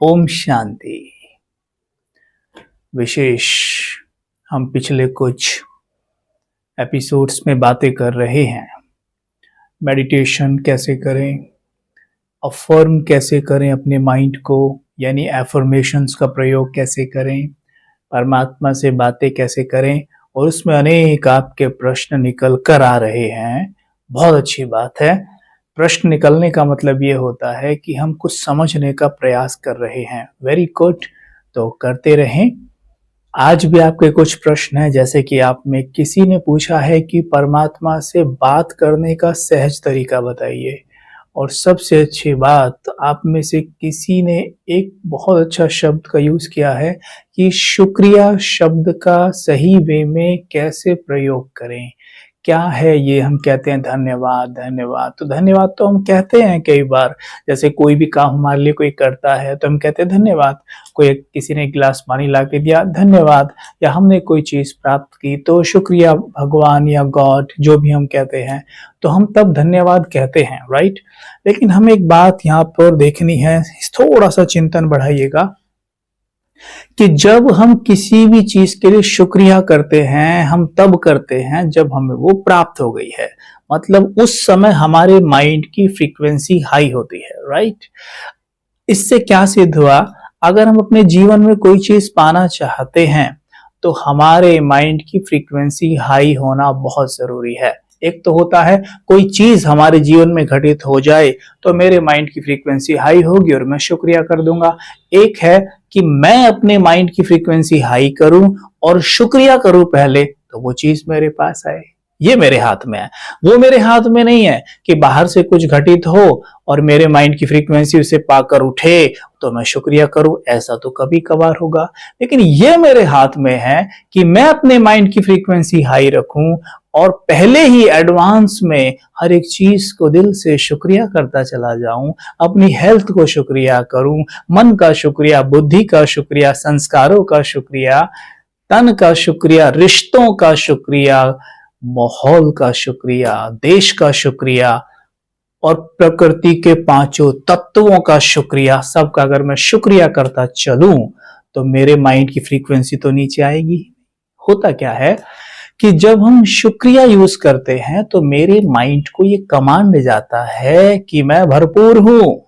ओम शांति। विशेष हम पिछले कुछ एपिसोड्स में बातें कर रहे हैं। मेडिटेशन कैसे करें, अफर्म कैसे करें अपने माइंड को, यानी एफर्मेशंस का प्रयोग कैसे करें, परमात्मा से बातें कैसे करें, और उसमें अनेक आपके प्रश्न निकल कर आ रहे हैं। बहुत अच्छी बात है। प्रश्न निकलने का मतलब ये होता है कि हम कुछ समझने का प्रयास कर रहे हैं। वेरी गुड, तो करते रहें। आज भी आपके कुछ प्रश्न हैं, जैसे कि आप में किसी ने पूछा है कि परमात्मा से बात करने का सहज तरीका बताइए, और सबसे अच्छी बात आप में से किसी ने एक बहुत अच्छा शब्द का यूज किया है कि शुक्रिया शब्द का सही वे में कैसे प्रयोग करें। क्या है ये? हम कहते हैं धन्यवाद धन्यवाद। तो धन्यवाद तो हम कहते हैं कई बार, जैसे कोई भी काम हमारे लिए कोई करता है तो हम कहते हैं धन्यवाद। कोई किसी ने एक गिलास पानी ला के दिया, धन्यवाद। या हमने कोई चीज प्राप्त की तो शुक्रिया भगवान या गॉड, जो भी हम कहते हैं, तो हम तब धन्यवाद कहते हैं, राइट। लेकिन हमें एक बात यहाँ पर देखनी है, थोड़ा सा चिंतन बढ़ाइएगा कि जब हम किसी भी चीज के लिए शुक्रिया करते हैं, हम तब करते हैं जब हमें वो प्राप्त हो गई है। मतलब उस समय हमारे माइंड की फ्रीक्वेंसी हाई होती है, राइट। इससे क्या सिद्ध हुआ? अगर हम अपने जीवन में कोई चीज पाना चाहते हैं तो हमारे माइंड की फ्रीक्वेंसी हाई होना बहुत जरूरी है। एक तो होता है कोई चीज हमारे जीवन में घटित हो जाए तो मेरे माइंड की फ्रीक्वेंसी हाई होगी और मैं शुक्रिया कर दूंगा। एक है कि मैं अपने माइंड की फ्रीक्वेंसी हाई करूं और शुक्रिया करूं पहले, तो वो चीज मेरे पास आए। ये मेरे हाथ में है, वो मेरे हाथ में नहीं है कि बाहर से कुछ घटित हो और मेरे माइंड की फ्रीक्वेंसी उसे पाकर उठे तो मैं शुक्रिया करूं। ऐसा तो कभी कभार होगा, लेकिन ये मेरे हाथ में है कि मैं अपने माइंड की फ्रीक्वेंसी हाई रखूं और पहले ही एडवांस में हर एक चीज को दिल से शुक्रिया करता चला जाऊं। अपनी हेल्थ को शुक्रिया करूं, मन का शुक्रिया, बुद्धि का शुक्रिया, संस्कारों का शुक्रिया, तन का शुक्रिया, रिश्तों का शुक्रिया, माहौल का शुक्रिया, देश का शुक्रिया और प्रकृति के पांचों तत्वों का शुक्रिया। सबका अगर मैं शुक्रिया करता चलूं तो मेरे माइंड की फ्रीक्वेंसी तो नीचे आएगी। होता क्या है कि जब हम शुक्रिया यूज करते हैं तो मेरे माइंड को ये कमांड जाता है कि मैं भरपूर हूं।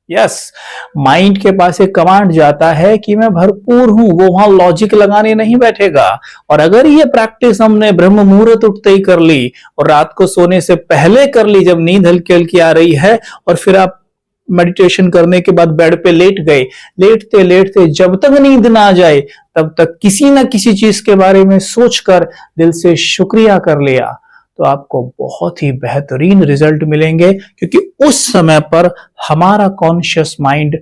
यस, माइंड के पास एक कमांड जाता है कि मैं भरपूर हूं। वो वहां लॉजिक लगाने नहीं बैठेगा। और अगर ये प्रैक्टिस हमने ब्रह्म मुहूर्त उठते ही कर ली और रात को सोने से पहले कर ली, जब नींद हल्की हल्की आ रही है, और फिर आप मेडिटेशन करने के बाद बेड पे लेट गए, लेटते लेटते जब तक नींद ना आ जाए तब तक किसी ना किसी चीज के बारे में सोचकर दिल से शुक्रिया कर लिया, तो आपको बहुत ही बेहतरीन रिजल्ट मिलेंगे। क्योंकि उस समय पर हमारा कॉन्शियस माइंड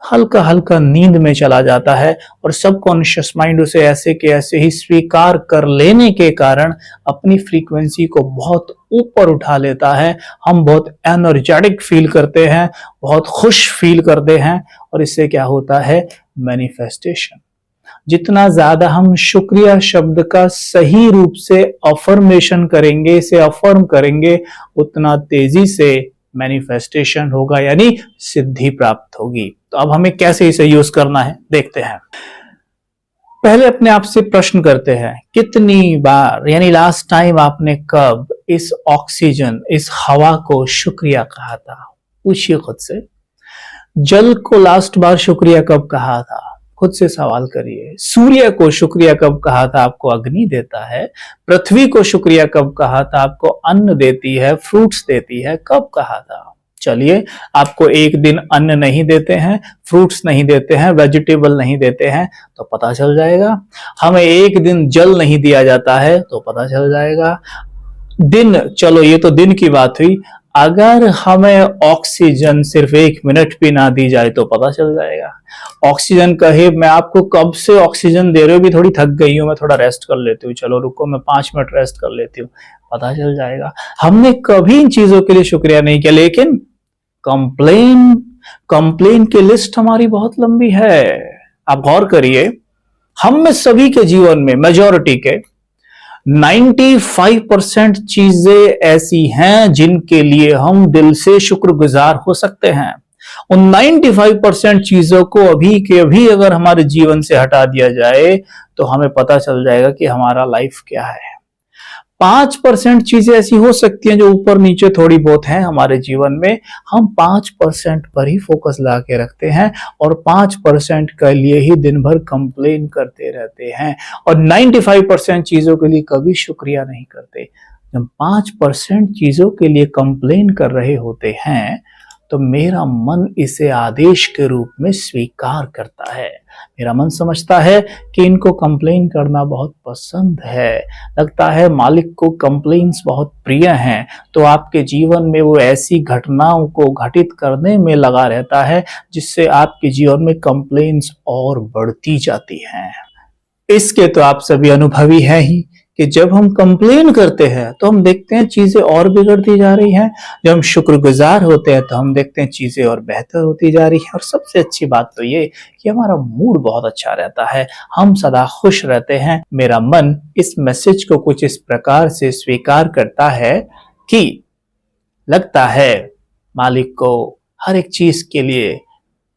हल्का हल्का नींद में चला जाता है और सबकॉन्शियस माइंड उसे ऐसे के ऐसे ही स्वीकार कर लेने के कारण अपनी फ्रीक्वेंसी को बहुत ऊपर उठा लेता है। हम बहुत एनर्जेटिक फील करते हैं, बहुत खुश फील करते हैं, और इससे क्या होता है? मैनिफेस्टेशन। जितना ज्यादा हम शुक्रिया शब्द का सही रूप से अफर्मेशन करेंगे, इसे अफर्म करेंगे, उतना तेजी से मैनिफेस्टेशन होगा, यानी सिद्धि प्राप्त होगी। तो अब हमें कैसे इसे यूज करना है देखते हैं। पहले अपने आप से प्रश्न करते हैं, कितनी बार, यानी लास्ट टाइम आपने कब इस ऑक्सीजन, इस हवा को शुक्रिया कहा था? पूछिए खुद से। जल को लास्ट बार शुक्रिया कब कहा था? खुद से सवाल करिए। सूर्य को शुक्रिया कब कहा था? आपको अग्नि देता है। पृथ्वी को शुक्रिया कब कहा था? आपको अन्न देती है, फ्रूट्स देती है। कब कहा था? चलिए, आपको एक दिन अन्न नहीं देते हैं, फ्रूट्स नहीं देते हैं, वेजिटेबल नहीं देते हैं, तो पता चल जाएगा। हमें एक दिन जल नहीं दिया जाता है तो पता चल जाएगा। दिन, चलो ये तो दिन की बात हुई, अगर हमें ऑक्सीजन सिर्फ 1 मिनट भी ना दी जाए तो पता चल जाएगा। ऑक्सीजन कहे, मैं आपको कब से ऑक्सीजन दे रही हूँ, भी थोड़ी थक गई हूँ, मैं थोड़ा रेस्ट कर लेती हूँ, चलो रुको मैं 5 मिनट रेस्ट कर लेती हूँ, पता चल जाएगा। हमने कभी इन चीजों के लिए शुक्रिया नहीं किया, लेकिन कंप्लेन की लिस्ट हमारी बहुत लंबी है। आप गौर करिए, हम में सभी के जीवन में, मेजॉरिटी के 95% चीजें ऐसी हैं जिनके लिए हम दिल से शुक्रगुजार हो सकते हैं। उन 95% चीजों को अभी के अभी अगर हमारे जीवन से हटा दिया जाए तो हमें पता चल जाएगा कि हमारा लाइफ क्या है। 5% चीजें ऐसी हो सकती हैं जो ऊपर नीचे थोड़ी बहुत हैं हमारे जीवन में, हम 5% पर ही फोकस ला के रखते हैं और 5% के लिए ही दिन भर कंप्लेन करते रहते हैं और 95% चीजों के लिए कभी शुक्रिया नहीं करते। जब 5% चीजों के लिए कंप्लेन कर रहे होते हैं तो मेरा मन इसे आदेश के रूप में स्वीकार करता है। मेरा मन समझता है कि इनको कंप्लेन करना बहुत पसंद है, लगता है मालिक को कंप्लेन्स बहुत प्रिय हैं, तो आपके जीवन में वो ऐसी घटनाओं को घटित करने में लगा रहता है जिससे आपके जीवन में कंप्लेन्स और बढ़ती जाती हैं। इसके तो आप सभी अनुभवी हैं ही कि जब हम कंप्लेन करते हैं तो हम देखते हैं चीजें और बिगड़ती जा रही हैं, जब हम शुक्रगुजार होते हैं तो हम देखते हैं चीजें और बेहतर होती जा रही हैं। और सबसे अच्छी बात तो ये कि हमारा मूड बहुत अच्छा रहता है, हम सदा खुश रहते हैं। मेरा मन इस मैसेज को कुछ इस प्रकार से स्वीकार करता है कि लगता है मालिक को हर एक चीज के लिए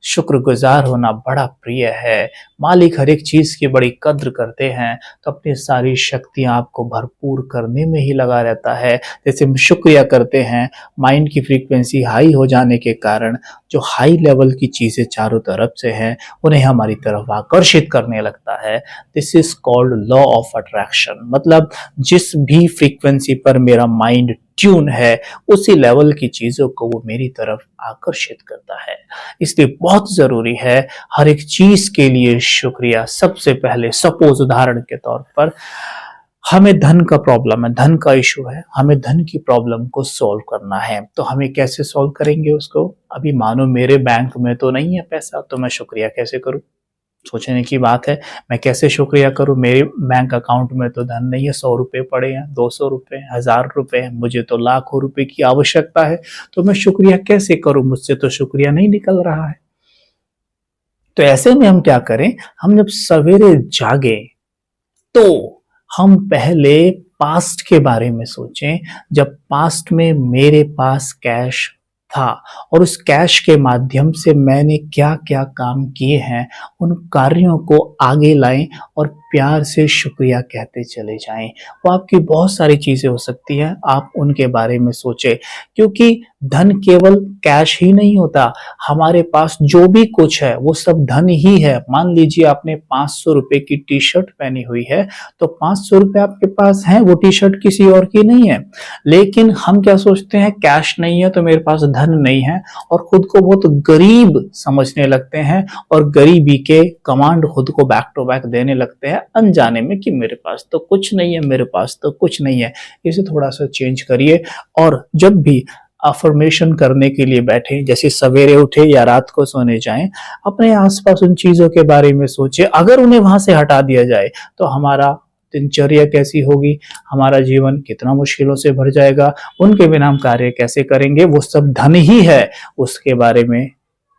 शुक्रगुजार होना बड़ा प्रिय है, मालिक हर एक चीज की बड़ी कद्र करते हैं, तो अपनी सारी शक्तियां आपको भरपूर करने में ही लगा रहता है। जैसे हम शुक्रिया करते हैं, माइंड की फ्रीक्वेंसी हाई हो जाने के कारण जो हाई लेवल की चीजें चारों तरफ से हैं उन्हें हमारी तरफ आकर्षित करने लगता है। This is called law of attraction. मतलब जिस भी फ्रीक्वेंसी पर मेरा माइंड ट्यून है उसी लेवल की चीजों को वो मेरी तरफ आकर्षित करता है। इसलिए बहुत जरूरी है हर एक चीज के लिए शुक्रिया। सबसे पहले सपोज उदाहरण के तौर पर हमें धन का प्रॉब्लम है, धन का इशू है, हमें धन की प्रॉब्लम को सॉल्व करना है, तो हमें कैसे सॉल्व करेंगे उसको? अभी मानो मेरे बैंक में तो नहीं है पैसा, तो मैं शुक्रिया कैसे करूं? सोचने की बात है, मैं कैसे शुक्रिया करूं? मेरे बैंक अकाउंट में तो धन नहीं है, 100 रुपए पड़े हैं, 200 रुपए, 1000 रुपए हैं, मुझे तो लाखों रुपए की आवश्यकता है, तो मैं शुक्रिया कैसे करूं? मुझसे तो शुक्रिया नहीं निकल रहा है। तो ऐसे में हम क्या करें, हम जब सवेरे जागे तो हम पहले पास्ट के बारे में सोचें, जब पास्ट में मेरे पास कैश था और उस कैश के माध्यम से मैंने क्या क्या काम किए हैं, उन कार्यों को आगे लाएं और प्यार से शुक्रिया कहते चले जाएं। वो आपकी बहुत सारी चीजें हो सकती हैं, आप उनके बारे में सोचें, क्योंकि धन केवल कैश ही नहीं होता, हमारे पास जो भी कुछ है वो सब धन ही है। मान लीजिए आपने 500 रुपए की टी शर्ट पहनी हुई है, तो 500 रुपए आपके पास है, वो टी शर्ट किसी और की नहीं है। लेकिन हम क्या सोचते हैं, कैश नहीं है तो मेरे पास धन नहीं है, और खुद को बहुत गरीब समझने लगते हैं और गरीबी के कमांड खुद को बैक टू बैक देने लगते हैं अनजाने में कि मेरे पास तो कुछ नहीं है, मेरे पास तो कुछ नहीं है। इसे थोड़ा सा चेंज करिए और जब भी अफर्मेशन करने के लिए बैठे, जैसे सवेरे उठे या रात को सोने जाएं, अपने आसपास उन चीजों के बारे में सोचे। अगर उन्हें वहां से हटा दिया जाए तो हमारा दिनचर्या कैसी होगी, हमारा जीवन कितना मुश्किलों से भर जाएगा, उनके बिना हम कार्य कैसे करेंगे? वो सब धन ही है, उसके बारे में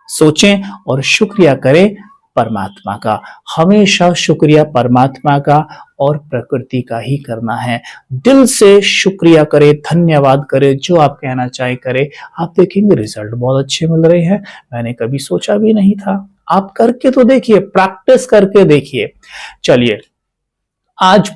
सोचें और शुक्रिया करें परमात्मा का। हमेशा शुक्रिया परमात्मा का और प्रकृति का ही करना है। दिल से शुक्रिया करें, धन्यवाद करें, जो आप कहना चाहे करें। आप देखेंगे रिजल्ट बहुत अच्छे मिल रहे हैं, मैंने कभी सोचा भी नहीं था। आप करके तो देखिए, प्रैक्टिस करके देखिए। चलिए आज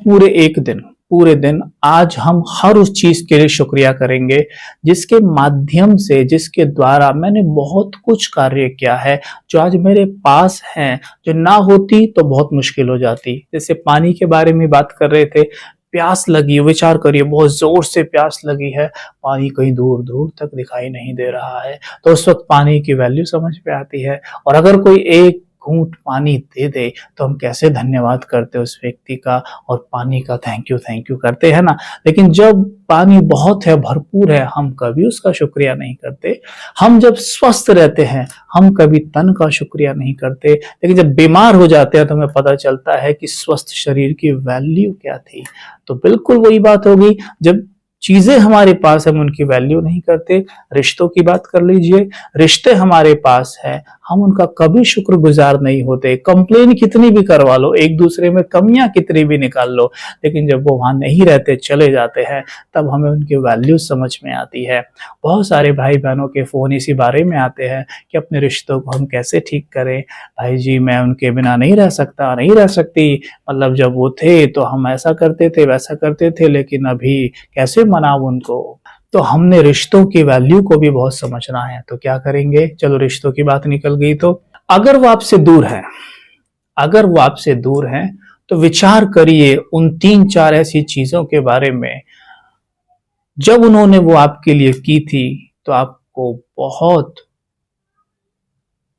पूरे दिन आज हम हर उस चीज के लिए शुक्रिया करेंगे जिसके माध्यम से, जिसके द्वारा मैंने बहुत कुछ कार्य किया है, जो आज मेरे पास है, जो ना होती तो बहुत मुश्किल हो जाती। जैसे पानी के बारे में बात कर रहे थे, प्यास लगी, विचार करिए बहुत जोर से प्यास लगी है, पानी कहीं दूर दूर तक दिखाई नहीं दे रहा है, तो उस वक्त पानी की वैल्यू समझ में आती है। और अगर कोई एक घूंट पानी दे दे तो हम कैसे धन्यवाद करते उस व्यक्ति का और पानी का थैंक यू करते हैं ना। लेकिन जब पानी बहुत है, भरपूर है, हम कभी उसका शुक्रिया नहीं करते। हम जब स्वस्थ रहते हैं हम कभी तन का शुक्रिया नहीं करते, लेकिन जब बीमार हो जाते हैं तो हमें पता चलता है कि स्वस्थ शरीर की वैल्यू क्या थी। तो बिल्कुल वही बात होगी, जब चीजें हमारे पास हम उनकी वैल्यू नहीं करते। रिश्तों की बात कर लीजिए, रिश्ते हमारे पास है, हम उनका कभी शुक्रगुजार नहीं होते। कंप्लेन कितनी भी करवा लो, एक दूसरे में कमियां कितनी भी निकाल लो, लेकिन जब वो वहां नहीं रहते, चले जाते हैं, तब हमें उनकी वैल्यू समझ में आती है। बहुत सारे भाई बहनों के फोन इसी बारे में आते हैं कि अपने रिश्तों को हम कैसे ठीक करें। भाई जी मैं उनके बिना नहीं रह सकता, नहीं रह सकती, मतलब जब वो थे तो हम ऐसा करते थे वैसा करते थे, लेकिन अभी कैसे मनाऊं उनको। तो हमने रिश्तों की वैल्यू को भी बहुत समझना है। तो क्या करेंगे, चलो रिश्तों की बात निकल गई, तो अगर वो आपसे दूर है, अगर वो आपसे दूर है, तो विचार करिए उन 3-4 ऐसी चीजों के बारे में जब उन्होंने वो आपके लिए की थी, तो आपको बहुत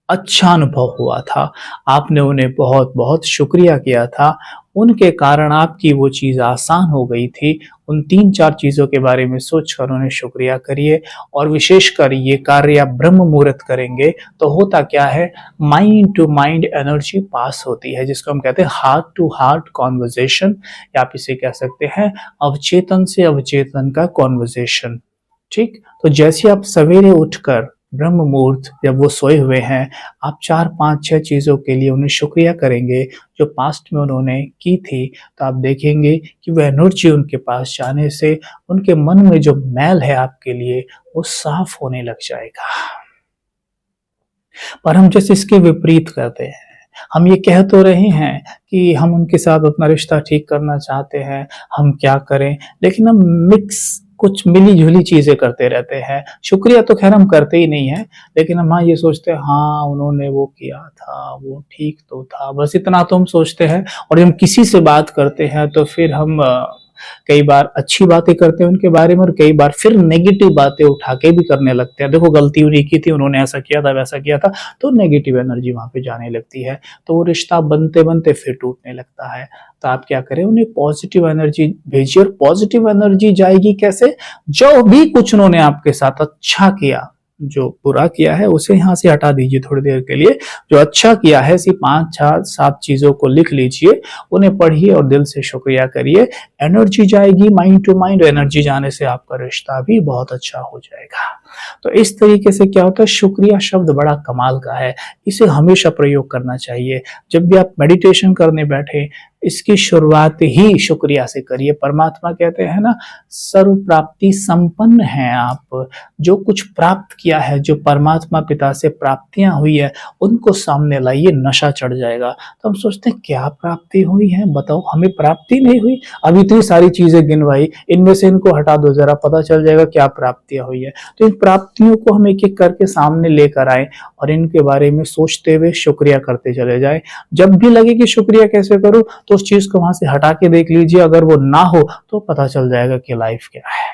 अच्छा अनुभव हुआ था, आपने उन्हें बहुत बहुत शुक्रिया किया था, उनके कारण आपकी वो चीज़ आसान हो गई थी। उन 3-4 चीज़ों के बारे में सोचकर उन्हें शुक्रिया करिए। और विशेषकर ये कार्य आप ब्रह्म मुहूर्त करेंगे तो होता क्या है, माइंड टू माइंड एनर्जी पास होती है, जिसको हम कहते हैं हार्ट टू हार्ट कॉन्वर्जेशन, या आप इसे कह सकते हैं अवचेतन से अवचेतन का कॉन्वर्जेशन। ठीक, तो जैसे आप सवेरे उठकर ब्रह्म मुहूर्त जब वो सोए हुए हैं, आप 4-5-6 चीज़ों के लिए उन्हें शुक्रिया करेंगे जो पास्ट में उन्होंने की थी, तो आप देखेंगे कि वह एनर्जी उनके पास जाने से उनके मन में जो मैल है आपके लिए वो साफ होने लग जाएगा। पर हम जैसे इसके विपरीत करते हैं, हम ये कह तो रहे हैं कि हम उनके साथ अपना रिश्ता ठीक करना चाहते हैं, हम क्या करें, लेकिन हम मिक्स कुछ मिली-जुली चीज़ें करते रहते हैं। शुक्रिया तो ख़ैर हम करते ही नहीं हैं, लेकिन हम हाँ ये सोचते हैं हाँ, उन्होंने वो किया था, वो ठीक तो था, बस इतना तो हम सोचते हैं। और जब हम किसी से बात करते हैं तो फिर हम कई बार अच्छी बातें करते हैं उनके बारे में, और कई बार फिर नेगेटिव बातें उठा के भी करने लगते हैं। देखो गलती उन्हीं की थी, उन्होंने ऐसा किया था, वैसा किया था, तो नेगेटिव एनर्जी वहाँ पे जाने लगती है। तो वो रिश्ता बनते-बनते फिर टूटने लगता है। तो आप क्या करें, उन्हें पॉजिटिव एनर्जी भेजिए। और पॉजिटिव एनर्जी जाएगी कैसे, जो भी कुछ उन्होंने आपके साथ अच्छा किया, जो बुरा किया है उसे यहाँ से हटा दीजिए थोड़ी देर के लिए। जो अच्छा किया है सिर्फ 5-6-7 चीजों को लिख लीजिए, उन्हें पढ़िए और दिल से शुक्रिया करिए। एनर्जी जाएगी माइंड टू माइंड, एनर्जी जाने से आपका रिश्ता भी बहुत अच्छा हो जाएगा। तो इस तरीके से क्या होता है, शुक्रिया शब्द बड़ा कमाल का है, इसे हमेशा प्रयोग करना चाहिए। जब भी आप मेडिटेशन करने बैठे, इसकी शुरुआत ही शुक्रिया से करिए। परमात्मा कहते हैं ना, सर्व प्राप्ति संपन्न हैं आप। जो कुछ प्राप्त किया है, जो परमात्मा पिता से प्राप्तियां हुई है, उनको सामने लाइए, नशा चढ़ जाएगा। तो हम सोचते हैं क्या प्राप्ति हुई है, बताओ हमें प्राप्ति नहीं हुई, अभी इतनी सारी चीजें गिनवाई, इनमें से इनको हटा दो, जरा पता चल जाएगा क्या प्राप्तियां हुई है। तो इन प्राप्तियों को हम एक एक करके सामने लेकर आए और इनके बारे में सोचते हुए शुक्रिया करते चले जाए। जब भी लगे कि शुक्रिया कैसे करूं, तो उस चीज को वहां से हटा के देख लीजिए, अगर वो ना हो तो पता चल जाएगा कि लाइफ क्या है।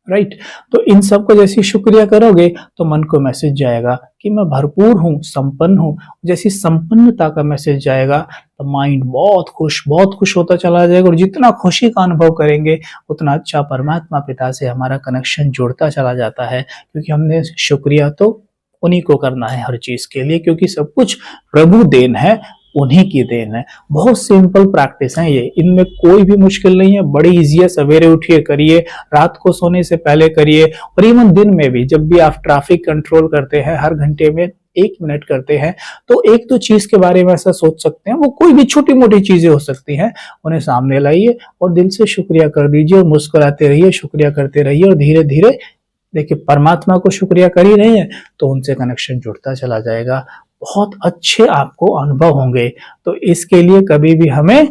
राइट, तो इन सब को जैसे शुक्रिया करोगे तो मन को मैसेज जाएगा कि मैं भरपूर हूँ, संपन्न हूँ। जैसी संपन्नता का मैसेज जाएगा तो माइंड बहुत खुश होता चला जाएगा, और जितना खुशी का अनुभव करेंगे उतना अच्छा परमात्मा पिता से हमारा कनेक्शन जुड़ता चला जाता है। क्योंकि हमने शुक्रिया तो उन्हीं को करना है हर चीज के लिए, क्योंकि सब कुछ प्रभु देन है, उन्हीं की देन है। बहुत सिंपल प्रैक्टिस है ये, इनमें कोई भी मुश्किल नहीं है, बड़ी इजी है। सवेरे उठिए करिए, रात को सोने से पहले करिए, और इवन दिन में भी जब भी आप ट्रैफिक कंट्रोल करते हैं, हर घंटे में 1 मिनट करते हैं, तो एक दो चीज के बारे में ऐसा सोच सकते हैं, वो कोई भी छोटी मोटी चीजें हो सकती हैं, उन्हें सामने लाइए और दिल से शुक्रिया कर दीजिए, और मुस्कुराते रहिए, शुक्रिया करते रहिए, और धीरे धीरे देखिए परमात्मा को शुक्रिया कर ही रहे हैं तो उनसे कनेक्शन जुड़ता चला जाएगा। बहुत अच्छे आपको अनुभव होंगे। तो इसके लिए कभी भी हमें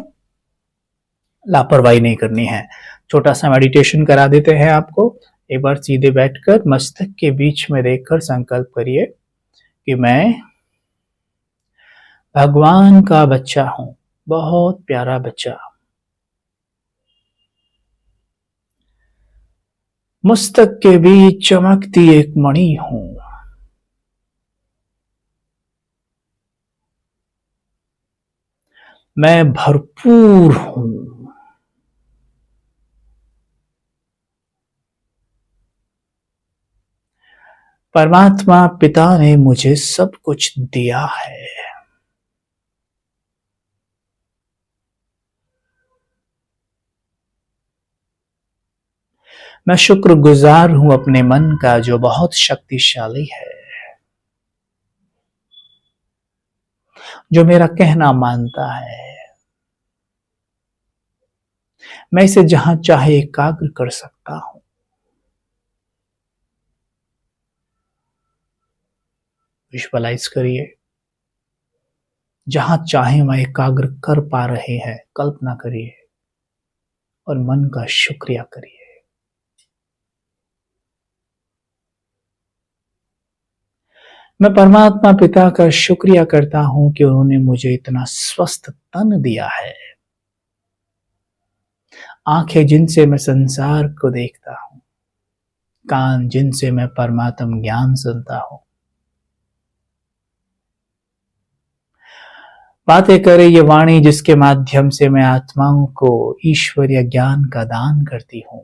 लापरवाही नहीं करनी है। छोटा सा मेडिटेशन करा देते हैं आपको। एक बार सीधे बैठकर मस्तक के बीच में देखकर संकल्प करिए कि मैं भगवान का बच्चा हूं, बहुत प्यारा बच्चा। मस्तक के बीच चमकती एक मणि हूं। मैं भरपूर हूं। परमात्मा पिता ने मुझे सब कुछ दिया है। मैं शुक्रगुजार हूं अपने मन का, जो बहुत शक्तिशाली है। जो मेरा कहना मानता है, मैं इसे जहां चाहे एकाग्र कर सकता हूं। विजुअलाइज करिए, जहां चाहे वहां एकाग्र कर पा रहे हैं, कल्पना करिए और मन का शुक्रिया करिए। मैं परमात्मा पिता का शुक्रिया करता हूं कि उन्होंने मुझे इतना स्वस्थ तन दिया है, आंखें जिनसे मैं संसार को देखता हूं, कान जिनसे मैं परमात्म ज्ञान सुनता हूं। बातें करे ये वाणी जिसके माध्यम से मैं आत्माओं को ईश्वरीय ज्ञान का दान करती हूं,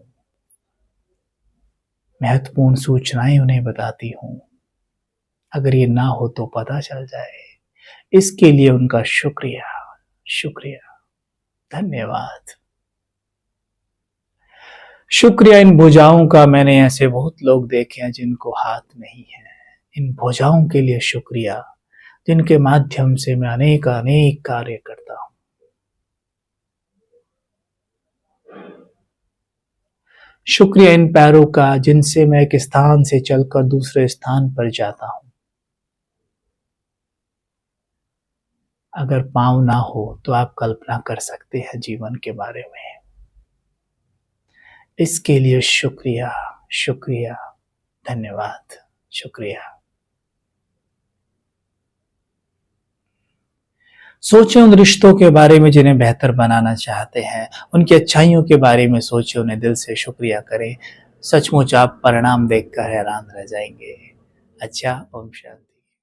महत्वपूर्ण सूचनाएं उन्हें बताती हूं। अगर ये ना हो तो पता चल जाए, इसके लिए उनका शुक्रिया, शुक्रिया, धन्यवाद। शुक्रिया इन भुजाओं का। मैंने ऐसे बहुत लोग देखे हैं जिनको हाथ नहीं है। इन भुजाओं के लिए शुक्रिया, जिनके माध्यम से मैं अनेक अनेक कार्य करता हूं। शुक्रिया इन पैरों का, जिनसे मैं एक स्थान से चलकर दूसरे स्थान पर जाता हूं। अगर पांव ना हो तो आप कल्पना कर सकते हैं जीवन के बारे में। इसके लिए शुक्रिया, शुक्रिया, धन्यवाद, शुक्रिया। सोचें उन रिश्तों के बारे में जिन्हें बेहतर बनाना चाहते हैं, उनकी अच्छाइयों के बारे में सोचें, उन्हें दिल से शुक्रिया करें। सचमुच आप परिणाम देखकर हैरान रह जाएंगे। अच्छा, ओम शांति।